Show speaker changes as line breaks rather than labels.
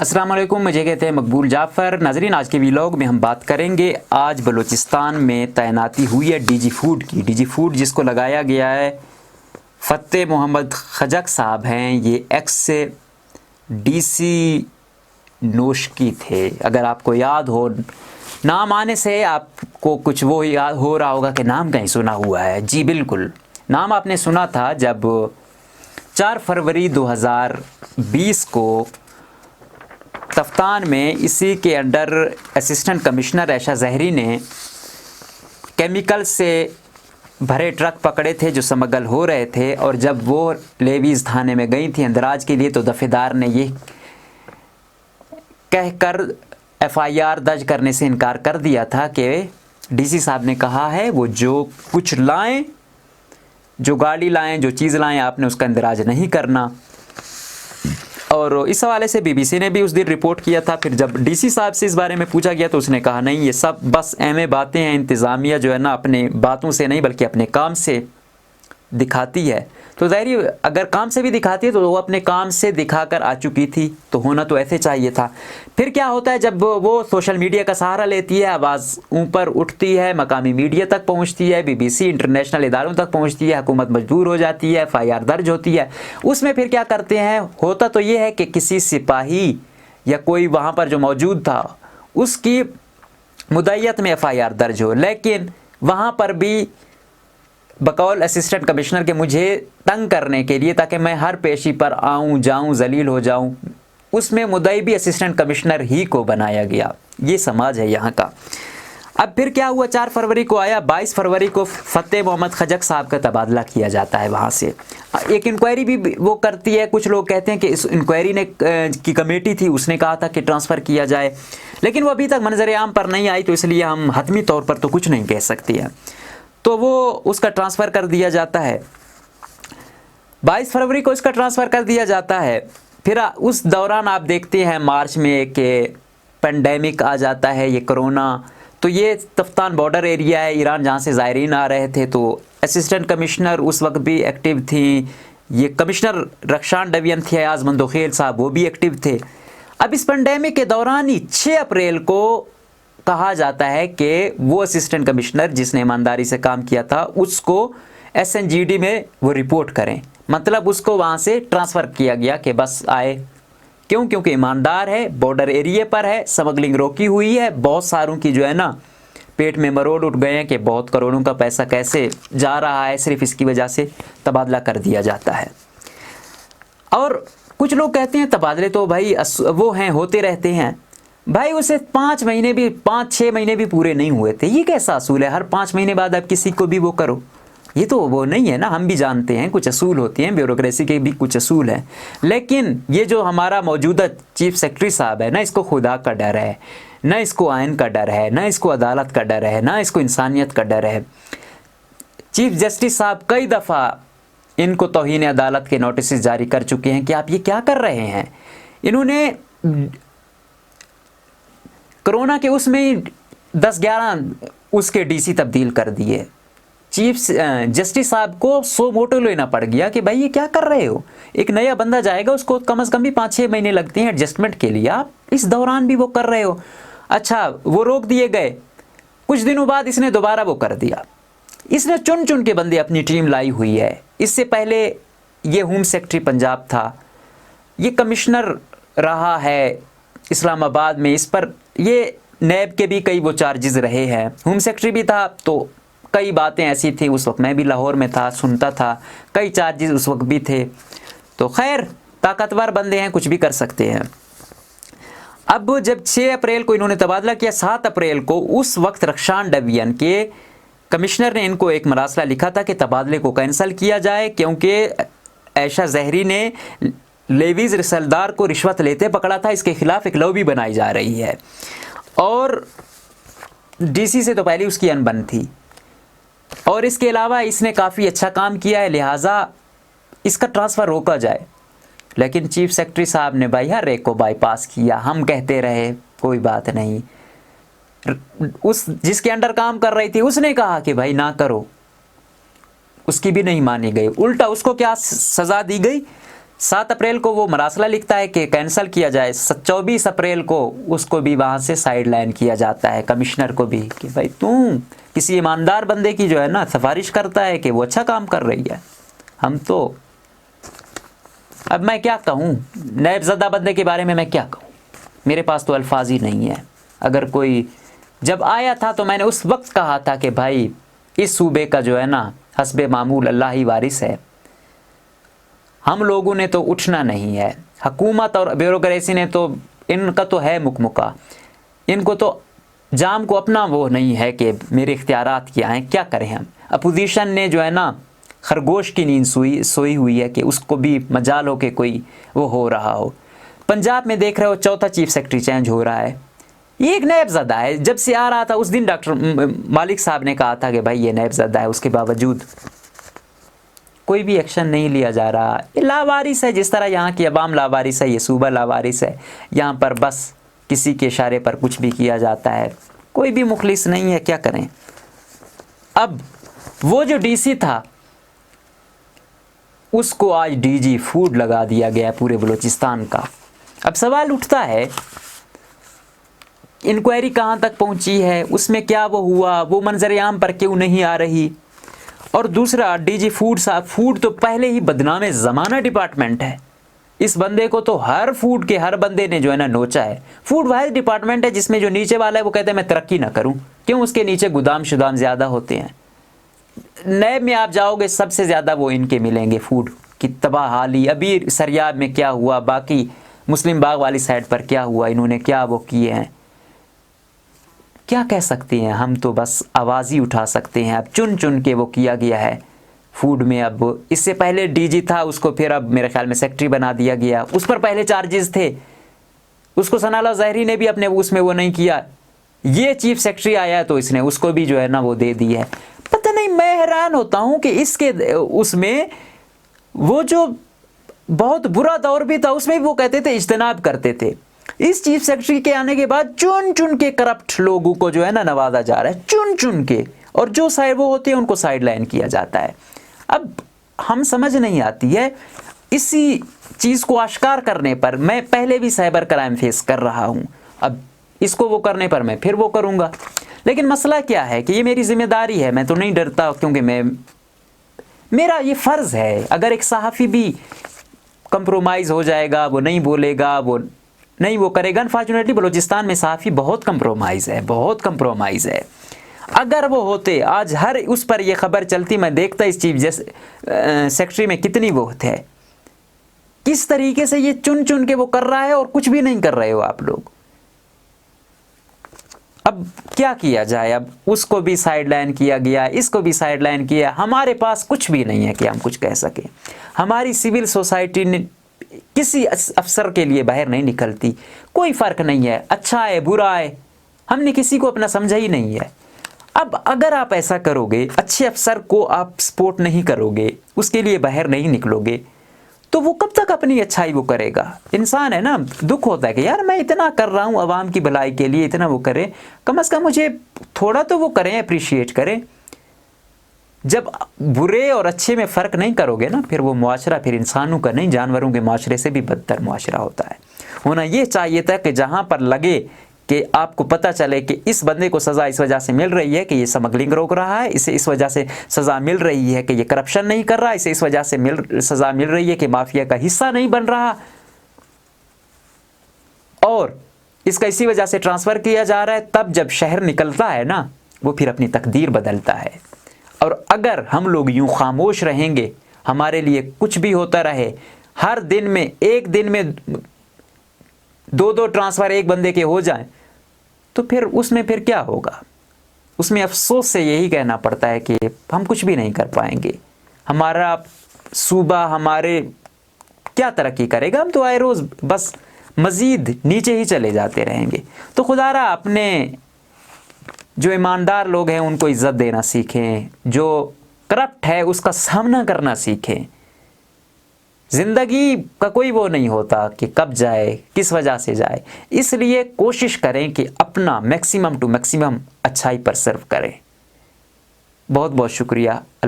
अस्सलाम वालेकुम, मुझे कहते हैं मकबूल जाफ़र। नाजरीन, आज के व्लॉग में हम बात करेंगे आज बलूचिस्तान में तैनाती हुई है डीजी फूड की। डीजी फूड जिसको लगाया गया है फ़तेह मोहम्मद खजक साहब हैं। ये एक्स से डीसी नोशकी थे। अगर आपको याद हो, नाम आने से आपको कुछ वो याद हो रहा होगा कि नाम कहीं सुना हुआ है। जी बिल्कुल, नाम आपने सुना था जब 4 फरवरी 2020 को तफ्तान में इसी के अंडर असिस्टेंट कमिश्नर ऐशा ज़हरी ने केमिकल से भरे ट्रक पकड़े थे जो स्मगल हो रहे थे। और जब वो लेवीज़ थाने में गई थी अंदराज के लिए, तो दफ़ेदार ने ये कहकर FIR दर्ज करने से इनकार कर दिया था कि डीसी साहब ने कहा है वो जो कुछ लाएं, जो गाड़ी लाएं, जो चीज़ लाएं, आपने उसका इंदराज नहीं करना। और इस हवाले से BBC ने भी उस दिन रिपोर्ट किया था। फिर जब डीसी साहब से इस बारे में पूछा गया तो उसने कहा नहीं, ये सब बस एम बातें हैं। इंतज़ामिया जो है ना, अपने बातों से नहीं बल्कि अपने काम से दिखाती है। तो ज़ाहिर अगर काम से भी दिखाती है तो वो अपने काम से दिखाकर आ चुकी थी, तो होना तो ऐसे चाहिए था। फिर क्या होता है, जब वो सोशल मीडिया का सहारा लेती है, आवाज़ ऊपर उठती है, मकामी मीडिया तक पहुंचती है, BBC इंटरनेशनल इदारों तक पहुंचती है, हुकूमत मजबूर हो जाती है, FIR दर्ज होती है। उसमें फिर क्या करते हैं, होता तो ये है कि किसी सिपाही या कोई वहाँ पर जो मौजूद था उसकी मुद्दइयत में FIR दर्ज हो, लेकिन वहाँ पर भी बकौल असिस्टेंट कमिश्नर के मुझे तंग करने के लिए, ताकि मैं हर पेशी पर आऊँ जाऊँ, जलील हो जाऊँ, उसमें मुद्दई भी असिस्टेंट कमिश्नर ही को बनाया गया। ये समाज है यहाँ का। अब फिर क्या हुआ, 4 फरवरी को आया, 22 फरवरी को फ़तेह मोहम्मद खजक साहब का तबादला किया जाता है। वहाँ से एक इंक्वायरी भी वो करती है। कुछ लोग कहते हैं कि इस इंक्वायरी ने की कमेटी थी, उसने कहा था कि ट्रांसफ़र किया जाए, लेकिन वो अभी तक मंजर आम पर नहीं आई, तो इसलिए हम हतमी तौर पर तो कुछ नहीं कह सकते हैं। तो वो उसका ट्रांसफ़र कर दिया जाता है। 22 फरवरी को इसका ट्रांसफ़र कर दिया जाता है। फिर उस दौरान आप देखते हैं मार्च में कि पेंडेमिक आ जाता है, ये कोरोना। तो ये तफ्तान बॉर्डर एरिया है ईरान, जहाँ से ज़ायरीन आ रहे थे। तो असिस्टेंट कमिश्नर उस वक्त भी एक्टिव थी। ये कमिश्नर रक्षान डवियन थे, अयाज मंदोखेल साहब, वो भी एक्टिव थे। अब इस पेंडेमिक के दौरान ही 6 अप्रैल को कहा जाता है कि वो असिस्टेंट कमिश्नर जिसने ईमानदारी से काम किया था उसको SNGD में वो रिपोर्ट करें। मतलब उसको वहाँ से ट्रांसफ़र किया गया कि बस आए। क्यों? क्योंकि ईमानदार है, बॉर्डर एरिए पर है, स्मगलिंग रोकी हुई है, बहुत सारों की जो है ना पेट में मरोड़ उठ गए हैं कि बहुत करोड़ों का पैसा कैसे जा रहा है। सिर्फ इसकी वजह से तबादला कर दिया जाता है। और कुछ लोग कहते हैं तबादले तो भाई वो हैं, होते रहते हैं। भाई उसे 5 महीने भी, 5-6 महीने भी पूरे नहीं हुए थे। ये कैसा असूल है, हर 5 महीने बाद आप किसी को भी वो करो? ये तो वो नहीं है ना। हम भी जानते हैं कुछ असूल होते हैं, ब्यूरोक्रेसी के भी कुछ असूल हैं। लेकिन ये जो हमारा मौजूदा चीफ सेक्रेटरी साहब है ना, इसको खुदा का डर है, ना इसको आयन का डर है, ना इसको अदालत का डर है, ना इसको इंसानियत का डर है। चीफ जस्टिस साहब कई दफ़ा इनको तौहीन अदालत के नोटिस जारी कर चुके हैं कि आप ये क्या कर रहे हैं। इन्होंने कोरोना के उसमें ही 10-11 उसके DC तब्दील कर दिए। चीफ जस्टिस साहब को सो मोटो लेना पड़ गया कि भाई ये क्या कर रहे हो। एक नया बंदा जाएगा, उसको कम से कम भी 5-6 महीने लगते हैं एडजस्टमेंट के लिए, आप इस दौरान भी वो कर रहे हो। अच्छा, वो रोक दिए गए। कुछ दिनों बाद इसने दोबारा वो कर दिया। इसने चुन चुन के बंदे अपनी टीम लाई हुई है। इससे पहले ये होम सेक्रेटरी पंजाब था, ये कमिश्नर रहा है इस्लामाबाद में। इस पर ये नैब के भी कई वो चार्जेस रहे हैं। होम सेक्रेटरी भी था, तो कई बातें ऐसी थी। उस वक्त मैं भी लाहौर में था, सुनता था, कई चार्जेस उस वक्त भी थे। तो खैर, ताकतवर बंदे हैं, कुछ भी कर सकते हैं। अब जब 6 अप्रैल को इन्होंने तबादला किया, 7 अप्रैल को उस वक्त रक्षान डवियन के कमिश्नर ने इनको एक मरासला लिखा था कि तबादले को कैंसिल किया जाए, क्योंकि ऐशा ज़हरी ने लेवीज़ रिसलदार को रिश्वत लेते पकड़ा था। इसके खिलाफ एक लॉबी बनाई जा रही है और DC से तो पहले उसकी अनबन थी। और इसके अलावा इसने काफ़ी अच्छा काम किया है, लिहाजा इसका ट्रांसफ़र रोका जाए। लेकिन चीफ सेक्रेटरी साहब ने भाई हर एक को बाईपास किया। हम कहते रहे कोई बात नहीं। उस जिसके अंडर काम कर रही थी उसने कहा कि भाई ना करो, उसकी भी नहीं मानी गई। उल्टा उसको क्या सज़ा दी गई, 7 अप्रैल को वो मरासला लिखता है कि कैंसिल किया जाए। 24 अप्रैल को उसको भी वहाँ से साइड लाइन किया जाता है, कमिश्नर को भी, कि भाई तू किसी ईमानदार बंदे की जो है ना सिफारिश करता है कि वो अच्छा काम कर रही है। हम तो अब मैं क्या कहूँ, नैबज़दा बंदे के बारे में मैं क्या कहूँ, मेरे पास तो अल्फाज ही नहीं है। अगर कोई जब आया था तो मैंने उस वक्त कहा था कि भाई इस सूबे का जो है ना हस्बे मामूल अल्लाह ही वारिस है, हम लोगों ने तो उठना नहीं है। हुकूमत और ब्यूरोक्रेसी ने तो, इनका तो है मुकमुका, इनको तो जाम को अपना वो नहीं है कि मेरे इख्तियारात क्या हैं, क्या करें हम। अपोजिशन ने जो है ना खरगोश की नींद सोई हुई है कि उसको भी मजाल हो कि कोई वो हो रहा हो। पंजाब में देख रहे हो चौथा चीफ सेक्रेटरी चेंज हो रहा है, ये एक नैबज़दा है। जब से आ रहा था उस दिन डॉक्टर मालिक साहब ने कहा था कि भाई ये नैबज़दा है, उसके बावजूद कोई भी एक्शन नहीं लिया जा रहा। ये लावारिस है, जिस तरह यहाँ की अवाम लावारिस है, ये सूबा लावारिस है। यहाँ पर बस किसी के इशारे पर कुछ भी किया जाता है, कोई भी मुखलिस नहीं है, क्या करें। अब वो जो डीसी था उसको आज डीजी फूड लगा दिया गया पूरे बलूचिस्तान का। अब सवाल उठता है इंक्वायरी कहाँ तक पहुँची है, उसमें क्या वो हुआ, वो मंजर-ए-आम पर क्यों नहीं आ रही। और दूसरा डीजी फूड साहब, फूड तो पहले ही बदनामे ज़माना डिपार्टमेंट है। इस बंदे को तो हर फूड के हर बंदे ने जो है ना नोचा है। फूड वाइज डिपार्टमेंट है जिसमें जो नीचे वाला है वो कहते हैं मैं तरक्की ना करूं, क्यों, उसके नीचे गुदाम शुदाम ज़्यादा होते हैं। नैब में आप जाओगे सबसे ज़्यादा वो इनके मिलेंगे, फूड की तबाहाली। अभी सरियाब में क्या हुआ, बाकी मुस्लिम बाग वाली साइड पर क्या हुआ, इन्होंने क्या वो किए हैं, क्या कह सकते हैं हम। तो बस आवाज़ ही उठा सकते हैं। अब चुन चुन के वो किया गया है फूड में। अब इससे पहले डीजी था, उसको फिर अब मेरे ख्याल में सेक्रेटरी बना दिया गया। उस पर पहले चार्जेस थे, उसको सनाला ज़हरी ने भी अपने उसमें वो नहीं किया। ये चीफ सेक्रेटरी आया तो इसने उसको भी जो है ना वो दे दी है। पता नहीं, मैं हैरान होता हूँ कि इसके उसमें वो जो बहुत बुरा दौर भी था उसमें वो कहते थे इज्तनाब करते थे। इस चीफ सेक्रेटरी के आने के बाद चुन चुन के करप्ट लोगों को जो है ना नवाजा जा रहा है, चुन चुन के, और जो साइड वो होते हैं उनको साइड लाइन किया जाता है। अब हम समझ नहीं आती है। इसी चीज़ को आश्कार करने पर मैं पहले भी साइबर क्राइम फेस कर रहा हूँ, अब इसको वो करने पर मैं फिर वो करूँगा। लेकिन मसला क्या है कि ये मेरी जिम्मेदारी है, मैं तो नहीं डरता, क्योंकि मेरा ये फ़र्ज़ है। अगर एक सहाफ़ी भी कंप्रोमाइज़ हो जाएगा, वो नहीं बोलेगा, वो नहीं वो करेगा। अनफॉर्चुनेटली बलूचिस्तान में सहाफ़ी बहुत कंप्रोमाइज़ है, बहुत कंप्रोमाइज़ है। अगर वो होते आज हर उस पर ये खबर चलती, मैं देखता इस चीफ सेक्रेटरी में कितनी वो थे, किस तरीके से ये चुन चुन के वो कर रहा है और कुछ भी नहीं कर रहे हो आप लोग। अब क्या किया जाए, अब उसको भी साइडलाइन किया गया, इसको भी साइडलाइन किया। हमारे पास कुछ भी नहीं है कि हम कुछ कह सकें। हमारी सिविल सोसाइटी ने किसी अफसर के लिए बाहर नहीं निकलती, कोई फ़र्क नहीं है, अच्छा है बुरा है, हमने किसी को अपना समझा ही नहीं है। अब अगर आप ऐसा करोगे, अच्छे अफसर को आप सपोर्ट नहीं करोगे, उसके लिए बाहर नहीं निकलोगे, तो वो कब तक अपनी अच्छाई वो करेगा। इंसान है ना, दुख होता है कि यार मैं इतना कर रहा हूँ आवाम की भलाई के लिए, इतना वो करे, कम से कम मुझे थोड़ा तो वो करें, अप्रिशिएट करें। जब बुरे और अच्छे में फ़र्क नहीं करोगे ना, फिर वो मुआशरा फिर इंसानों का नहीं, जानवरों के मुआशरे से भी बदतर मुआशरा होता है। होना ये चाहिए था कि जहाँ पर लगे कि आपको पता चले कि इस बंदे को सज़ा इस वजह से मिल रही है कि ये स्मगलिंग रोक रहा है, इसे इस वजह से सज़ा मिल रही है कि ये करप्शन नहीं कर रहा, इसे इस वजह से सज़ा मिल रही है कि माफिया का हिस्सा नहीं बन रहा, और इसका इसी वजह से ट्रांसफ़र किया जा रहा है। तब जब शहर निकलता है ना, वो फिर अपनी तकदीर बदलता है। और अगर हम लोग यूँ खामोश रहेंगे, हमारे लिए कुछ भी होता रहे, हर दिन में एक दिन में 2-2 ट्रांसफ़र एक बंदे के हो जाएं, तो फिर उसमें फिर क्या होगा। उसमें अफसोस से यही कहना पड़ता है कि हम कुछ भी नहीं कर पाएंगे। हमारा सूबा हमारे क्या तरक्की करेगा, हम तो आए रोज़ बस मज़ीद नीचे ही चले जाते रहेंगे। तो खुदारा अपने जो ईमानदार लोग हैं उनको इज़्ज़त देना सीखें, जो करप्ट है उसका सामना करना सीखें। ज़िंदगी का कोई वो नहीं होता कि कब जाए, किस वजह से जाए, इसलिए कोशिश करें कि अपना मैक्सिमम टू मैक्सिमम अच्छाई पर सर्व करें। बहुत बहुत शुक्रिया।